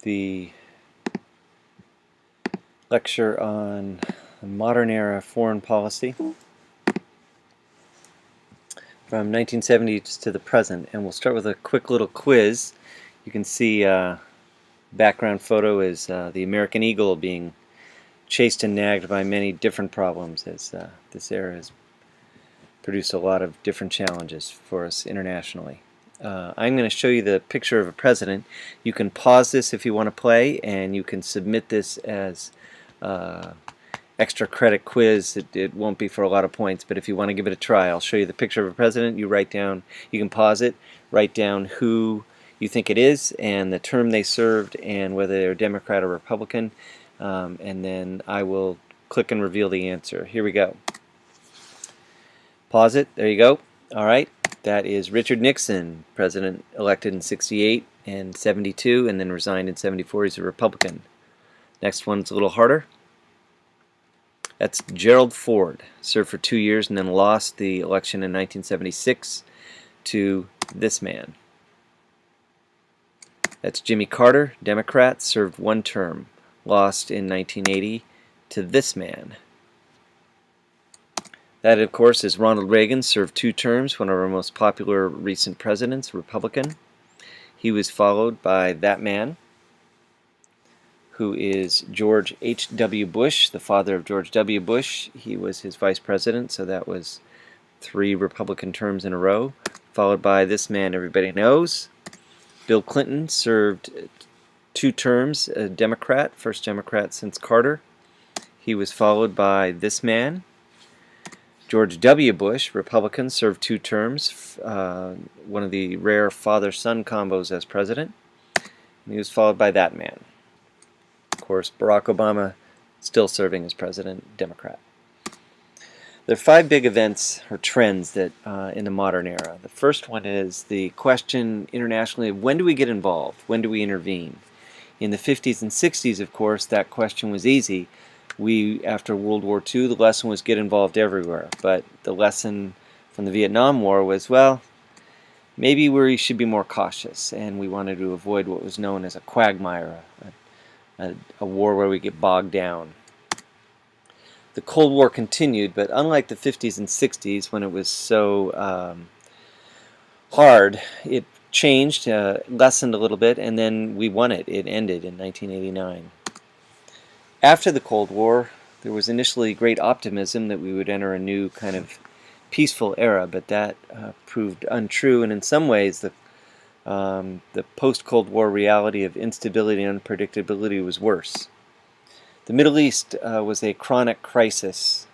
the lecture on modern era foreign policy from 1970 to the present, and we'll start with a quick little quiz. You can see background photo is the American Eagle being chased and nagged by many different problems, as this era has produced a lot of different challenges for us internationally. I'm going to show you the picture of a president. You can pause this if you want to play, and you can submit this as extra credit quiz. It won't be for a lot of points, but if you want to give it a try, I'll show you the picture of a president. You write down, you can pause it, write down who you think it is and the term they served and whether they're Democrat or Republican, and then I will click and reveal the answer. Here we go. Pause it. There you go. All right. That is Richard Nixon, president elected in 68 and 72 and then resigned in 74. He's a Republican. Next one's a little harder. That's Gerald Ford, served for 2 years and then lost the election in 1976 to this man. That's Jimmy Carter, Democrat, served 1 term, lost in 1980 to this man. That, of course, is Ronald Reagan, served 2 terms, one of our most popular recent presidents, Republican. He was followed by that man, who is George H.W. Bush, the father of George W. Bush. He was his vice president, so that was 3 Republican terms in a row, followed by this man everybody knows. Bill Clinton served 2 terms, a Democrat, first Democrat since Carter. He was followed by this man. George W. Bush, Republican, served 2 terms, one of the rare father-son combos as president. And he was followed by that man. Of course, Barack Obama still serving as president, Democrat. There are 5 big events or trends that in the modern era. The first one is the question internationally, when do we get involved? When do we intervene? In the 50s and 60s, of course, that question was easy. After World War II, the lesson was get involved everywhere. But the lesson from the Vietnam War was, well, maybe we should be more cautious, and we wanted to avoid what was known as a quagmire, a war where we get bogged down. The Cold War continued, but unlike the 50s and 60s when it was so hard, it changed, lessened a little bit, and then we won it. It ended in 1989. After the Cold War, there was initially great optimism that we would enter a new kind of peaceful era, but that proved untrue, and in some ways the post-Cold War reality of instability and unpredictability was worse. The Middle East was a chronic crisis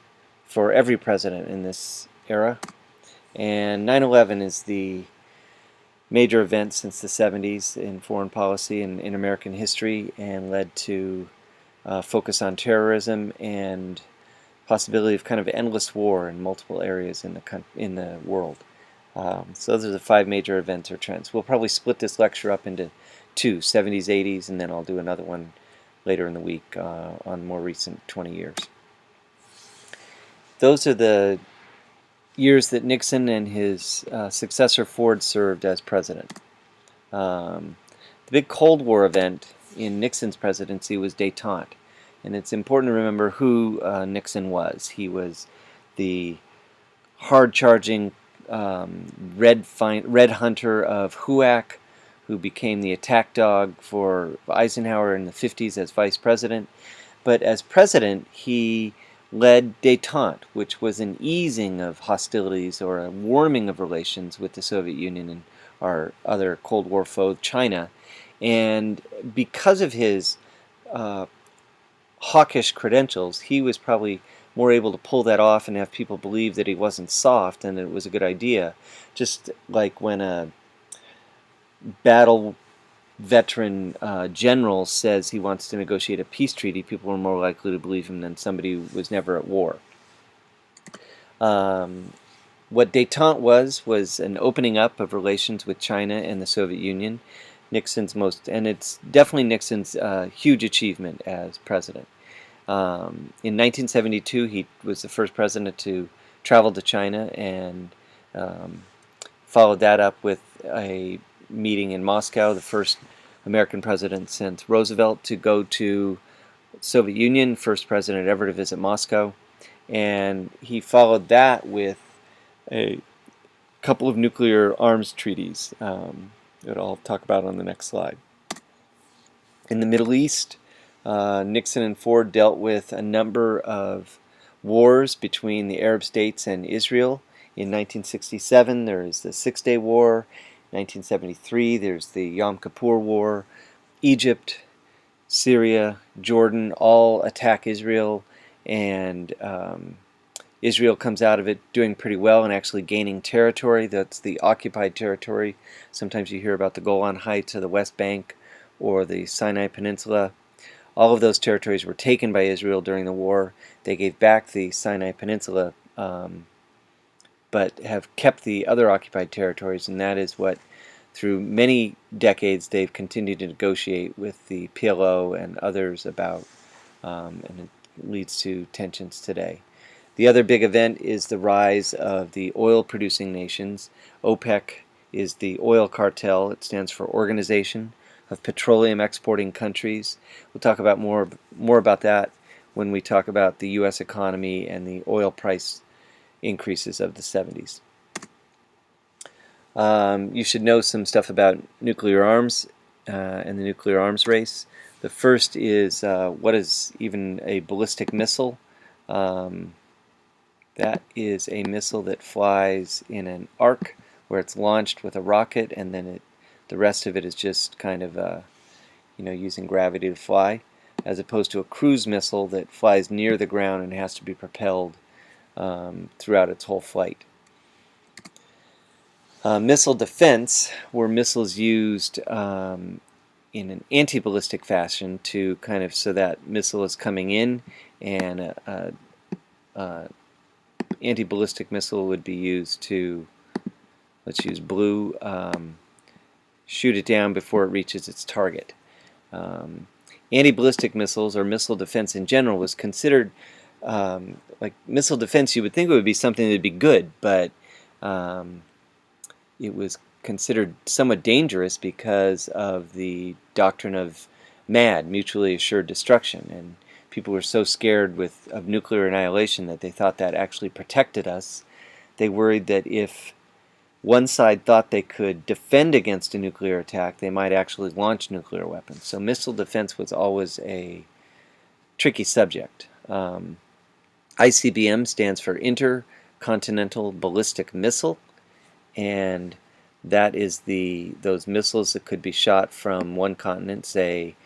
for every president in this era, and 9/11 is the major event since the 70s in foreign policy and in American history, and led to focus on terrorism and possibility of kind of endless war in multiple areas in the world. So those are the 5 major events or trends. We'll probably split this lecture up into 2, 70s, 80s, and then I'll do another one later in the week on more recent 20 years. Those are the years that Nixon and his successor Ford served as president. The big Cold War event in Nixon's presidency was détente, and it's important to remember who Nixon was. He was the hard-charging red hunter of HUAC, who became the attack dog for Eisenhower in the 50s as vice president. But as president, he led détente, which was an easing of hostilities or a warming of relations with the Soviet Union and our other Cold War foe, China. And because of his hawkish credentials, he was probably more able to pull that off and have people believe that he wasn't soft and that it was a good idea. Just like when a battle veteran general says he wants to negotiate a peace treaty, people are more likely to believe him than somebody who was never at war. What détente was an opening up of relations with China and the Soviet Union. And it's definitely Nixon's huge achievement as president. In 1972, he was the first president to travel to China and followed that up with a meeting in Moscow, the first American president since Roosevelt to go to Soviet Union, first president ever to visit Moscow, and he followed that with a couple of nuclear arms treaties that I'll talk about on the next slide. In the Middle East, Nixon and Ford dealt with a number of wars between the Arab states and Israel. In 1967, there is the Six-Day War. 1973, there's the Yom Kippur War. Egypt, Syria, Jordan all attack Israel, and Israel comes out of it doing pretty well and actually gaining territory. That's the occupied territory. Sometimes you hear about the Golan Heights or the West Bank or the Sinai Peninsula. All of those territories were taken by Israel during the war. They gave back the Sinai Peninsula, but have kept the other occupied territories, and that is what, through many decades, they've continued to negotiate with the PLO and others about, and it leads to tensions today. The other big event is the rise of the oil-producing nations. OPEC is the oil cartel. It stands for Organization of Petroleum Exporting Countries. We'll talk about more about that when we talk about the U.S. economy and the oil price increases of the 70s. You should know some stuff about nuclear arms and the nuclear arms race. The first is what is even a ballistic missile? That is a missile that flies in an arc where it's launched with a rocket, and then the rest of it is just kind of using gravity to fly, as opposed to a cruise missile that flies near the ground and has to be propelled throughout its whole flight. Missile defense were missiles used in an anti-ballistic fashion to kind of, so that missile is coming in, and anti-ballistic missile would be used to, let's use blue, shoot it down before it reaches its target. Anti-ballistic missiles, or missile defense in general, was considered, like missile defense, you would think it would be something that would be good, but it was considered somewhat dangerous because of the doctrine of MAD, mutually assured destruction, and people were so scared of nuclear annihilation that they thought that actually protected us. They worried that if one side thought they could defend against a nuclear attack, they might actually launch nuclear weapons. So missile defense was always a tricky subject. ICBM stands for Intercontinental Ballistic Missile, and that is those missiles that could be shot from one continent, say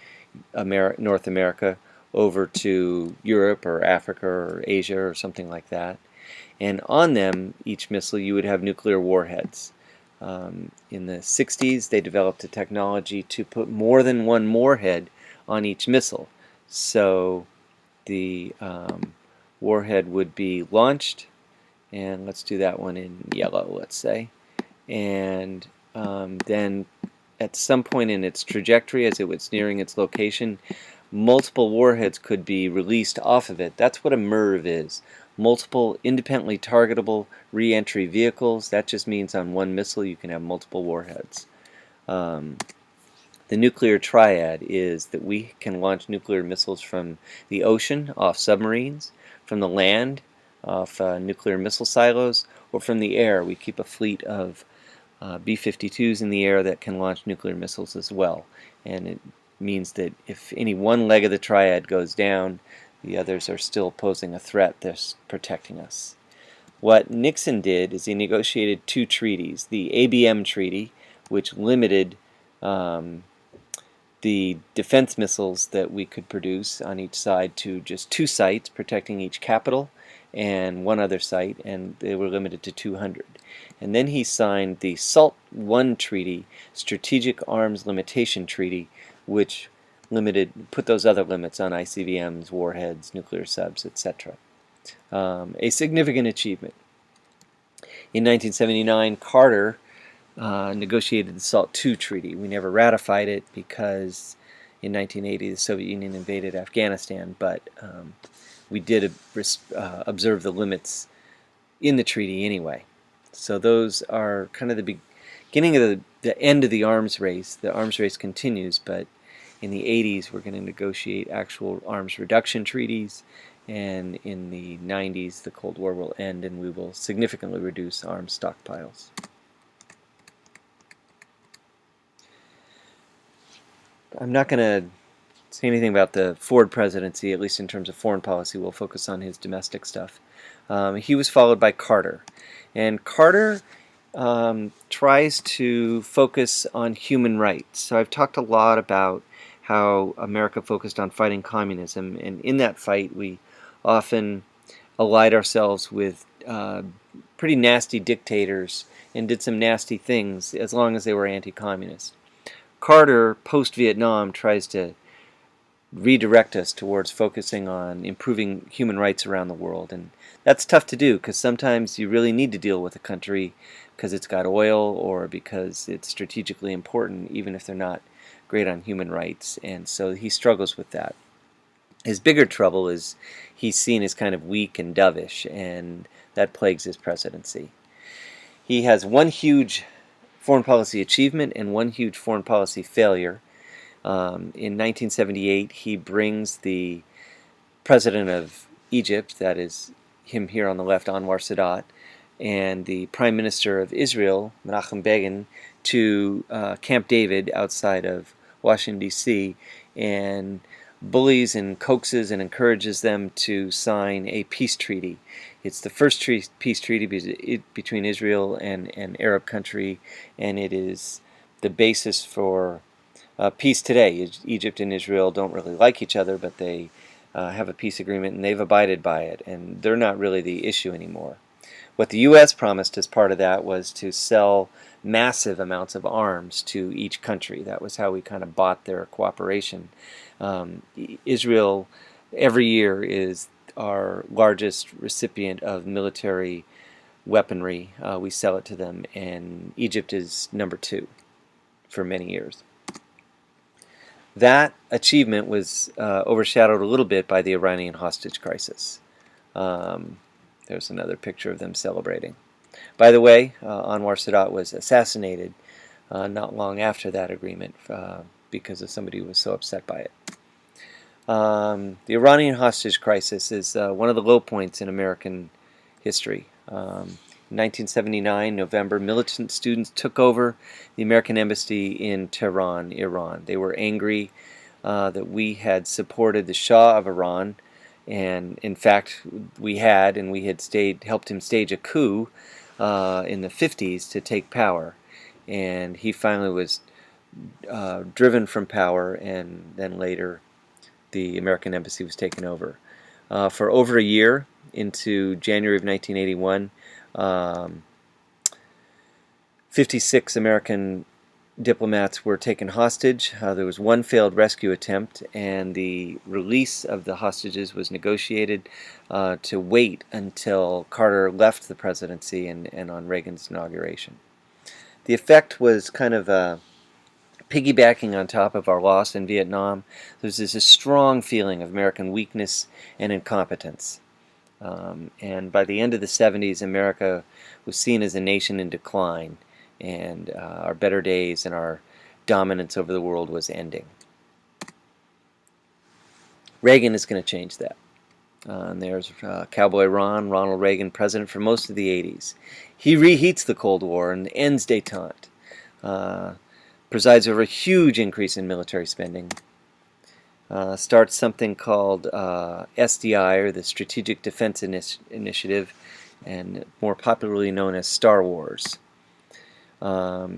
North America, over to Europe or Africa or Asia or something like that. And on them, each missile, you would have nuclear warheads. In the 60s, they developed a technology to put more than one warhead on each missile. So the warhead would be launched, and let's do that one in yellow, let's say. And then at some point in its trajectory, as it was nearing its location, multiple warheads could be released off of it. That's what a MIRV is. Multiple independently targetable re-entry vehicles. That just means on one missile you can have multiple warheads. The nuclear triad is that we can launch nuclear missiles from the ocean, off submarines, from the land, off nuclear missile silos, or from the air. We keep a fleet of B-52s in the air that can launch nuclear missiles as well. And it means that if any one leg of the triad goes down, the others are still posing a threat. They're protecting us. What Nixon did is he negotiated two treaties. The ABM Treaty, which limited the defense missiles that we could produce on each side to just 2 sites, protecting each capital, and one other site, and they were limited to 200. And then he signed the SALT I Treaty, Strategic Arms Limitation Treaty, which put those other limits on ICBMs, warheads, nuclear subs, etc. A significant achievement. In 1979, Carter negotiated the SALT II Treaty. We never ratified it because in 1980 the Soviet Union invaded Afghanistan, but we did observe the limits in the treaty anyway. So those are kind of the beginning of the end of the arms race. The arms race continues, but in the 80s we're going to negotiate actual arms reduction treaties, and in the 90s the Cold War will end and we will significantly reduce arms stockpiles. I'm not going to say anything about the Ford presidency, at least in terms of foreign policy. We'll focus on his domestic stuff. He was followed by Carter. And Carter tries to focus on human rights. So I've talked a lot about how America focused on fighting communism, and in that fight we often allied ourselves with pretty nasty dictators and did some nasty things as long as they were anti-communist. Carter, post-Vietnam, tries to redirect us towards focusing on improving human rights around the world, and that's tough to do because sometimes you really need to deal with a country because it's got oil or because it's strategically important, even if they're not great on human rights, and so he struggles with that. His bigger trouble is he's seen as kind of weak and dovish, and that plagues his presidency. He has one huge foreign policy achievement and one huge foreign policy failure. In 1978, he brings the president of Egypt, that is him here on the left, Anwar Sadat, and the prime minister of Israel, Menachem Begin, to Camp David outside of Washington, D.C., and bullies and coaxes and encourages them to sign a peace treaty. It's the first peace treaty between Israel and an Arab country, and it is the basis for peace today. Egypt and Israel don't really like each other, but they have a peace agreement and they've abided by it, and they're not really the issue anymore. What the U.S. promised as part of that was to sell massive amounts of arms to each country. That was how we kind of bought their cooperation. Israel every year is our largest recipient of military weaponry. We sell it to them, and Egypt is number 2 for many years. That achievement was overshadowed a little bit by the Iranian hostage crisis. There's another picture of them celebrating. By the way, Anwar Sadat was assassinated not long after that agreement because of somebody who was so upset by it. The Iranian hostage crisis is one of the low points in American history. In 1979, November, militant students took over the American embassy in Tehran, Iran. They were angry that we had supported the Shah of Iran, and in fact we had helped him stage a coup in the 50s to take power, and he finally was driven from power, and then later the American embassy was taken over. For over a year, into January of 1981, 56 American diplomats were taken hostage. There was one failed rescue attempt, and the release of the hostages was negotiated to wait until Carter left the presidency and on Reagan's inauguration. The effect was kind of piggybacking on top of our loss in Vietnam. There's this strong feeling of American weakness and incompetence. And by the end of the 70s, America was seen as a nation in decline, and our better days and our dominance over the world was ending. Reagan is going to change that. And there's Cowboy Ron, Ronald Reagan, president for most of the 80s. He reheats the Cold War and ends détente. Presides over a huge increase in military spending. Starts something called SDI, or the Strategic Defense Initiative, and more popularly known as Star Wars.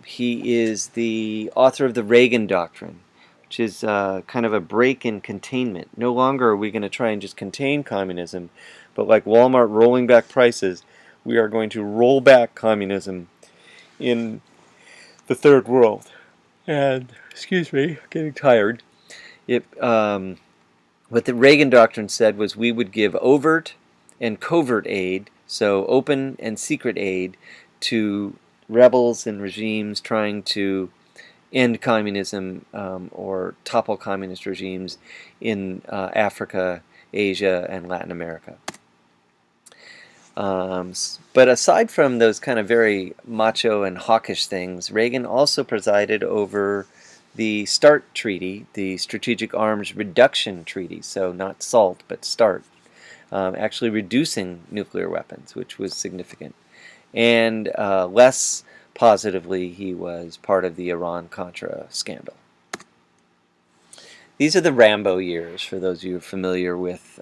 He is the author of the Reagan Doctrine, which is kind of a break in containment. No longer are we going to try and just contain communism, but like Walmart rolling back prices, we are going to roll back communism in the third world. And, excuse me, getting tired. What the Reagan Doctrine said was we would give overt and covert aid, so open and secret aid, to rebels and regimes trying to end communism or topple communist regimes in Africa, Asia, and Latin America. But aside from those kind of very macho and hawkish things, Reagan also presided over the START Treaty, the Strategic Arms Reduction Treaty, so not SALT, but START, actually reducing nuclear weapons, which was significant. And less positively, he was part of the Iran-Contra scandal. These are the Rambo years, for those of you who are familiar with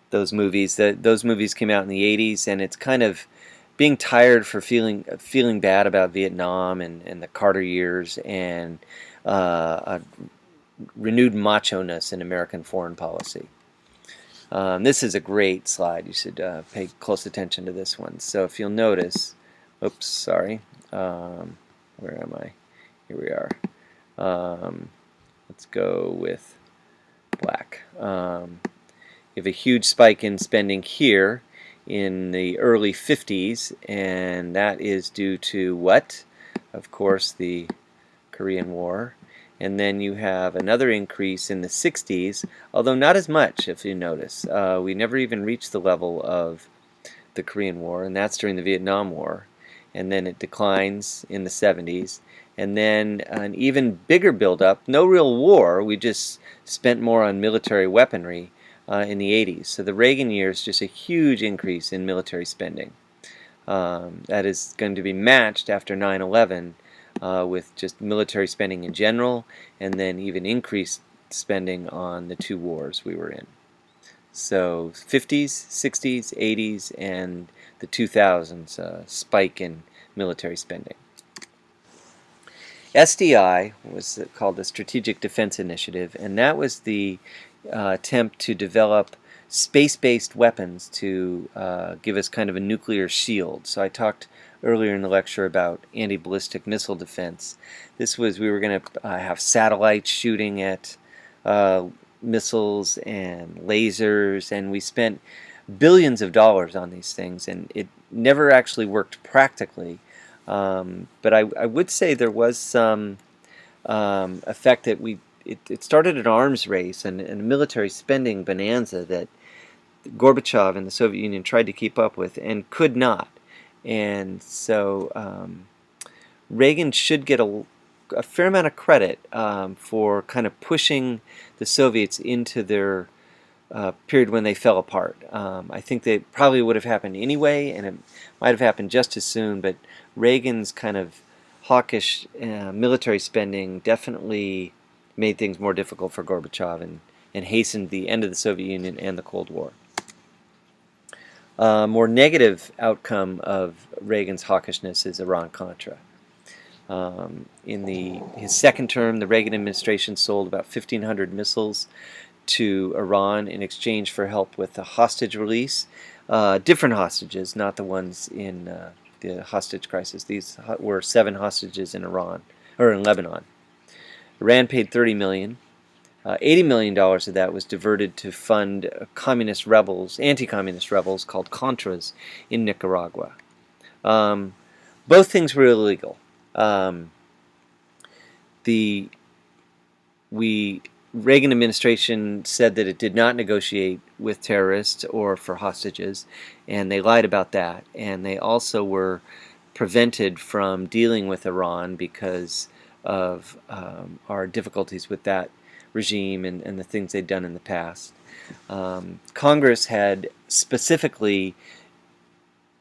those movies. Those movies came out in the 80s, and it's kind of being tired for feeling bad about Vietnam and the Carter years, and a renewed macho-ness in American foreign policy. This is a great slide. You should pay close attention to this one. So if you'll notice, oops, sorry, where am I? Here we are. Let's go with black. You have a huge spike in spending here in the early 50s, and that is due to what? Of course, the Korean War. And then you have another increase in the 60s, although not as much, if you notice. We never even reached the level of the Korean War, and that's during the Vietnam War. And then it declines in the 70s. And then an even bigger buildup, no real war, we just spent more on military weaponry in the 80s. So the Reagan years, just a huge increase in military spending. That is going to be matched after 9/11 with just military spending in general, and then even increased spending on the two wars we were in. So 50s, 60s, 80s, and the 2000s spike in military spending. SDI was called the Strategic Defense Initiative, and that was the attempt to develop space-based weapons to give us kind of a nuclear shield. So I talked earlier in the lecture about anti-ballistic missile defense. This was, we were going to have satellites shooting at missiles and lasers, and we spent billions of dollars on these things, and it never actually worked practically. But I would say there was some effect that it started an arms race and a military spending bonanza that Gorbachev and the Soviet Union tried to keep up with and could not. And so Reagan should get a fair amount of credit for kind of pushing the Soviets into their period when they fell apart. I think they probably would have happened anyway, and it might have happened just as soon, but Reagan's kind of hawkish military spending definitely made things more difficult for Gorbachev and hastened the end of the Soviet Union and the Cold War. More negative outcome of Reagan's hawkishness is Iran-Contra. In his second term, the Reagan administration sold about 1,500 missiles to Iran in exchange for help with the hostage release. Different hostages, not the ones in the hostage crisis. These were 7 hostages in Iran, or in Lebanon. Iran paid $30 million. $80 million of that was diverted to fund communist rebels, anti-communist rebels called Contras in Nicaragua. Both things were illegal. The Reagan administration said that it did not negotiate with terrorists or for hostages, and they lied about that. And they also were prevented from dealing with Iran because of our difficulties with that regime and the things they'd done in the past. Congress had specifically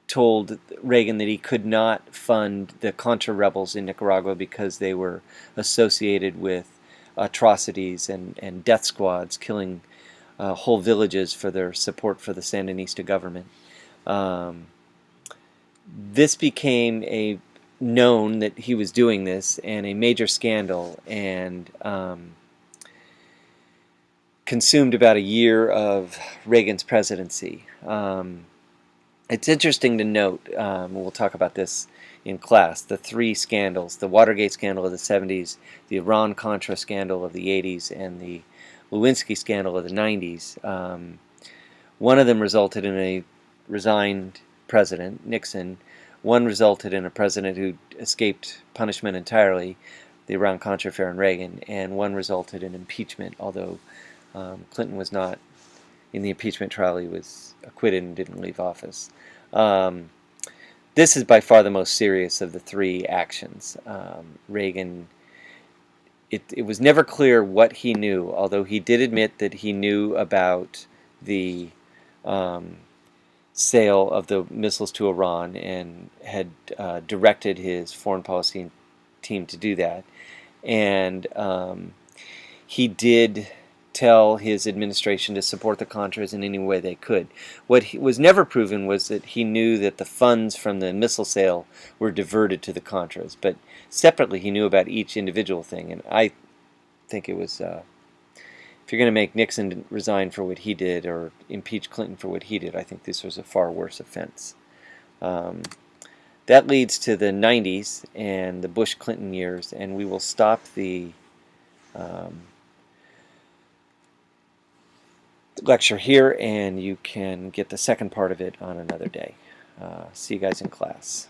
told Reagan that he could not fund the Contra rebels in Nicaragua because they were associated with atrocities and death squads killing whole villages for their support for the Sandinista government. This became known that he was doing this, and a major scandal, and consumed about a year of Reagan's presidency. It's interesting to note, we'll talk about this in class, the 3 scandals: the Watergate scandal of the 70s, the Iran-Contra scandal of the 80s, and the Lewinsky scandal of the 90s. One of them resulted in a resigned president, Nixon. One resulted in a president who escaped punishment entirely, the Iran-Contra affair and Reagan, and one resulted in impeachment, although Clinton was not in the impeachment trial, he was acquitted and didn't leave office. This is by far the most serious of the three actions. Reagan, it was never clear what he knew, although he did admit that he knew about the sale of the missiles to Iran and had directed his foreign policy team to do that. And he did tell his administration to support the Contras in any way they could. What was never proven was that he knew that the funds from the missile sale were diverted to the Contras, but separately he knew about each individual thing. And I think it was, if you're going to make Nixon resign for what he did or impeach Clinton for what he did, I think this was a far worse offense. That leads to the 90s and the Bush-Clinton years, and we will stop the lecture here, and you can get the second part of it on another day. See you guys in class.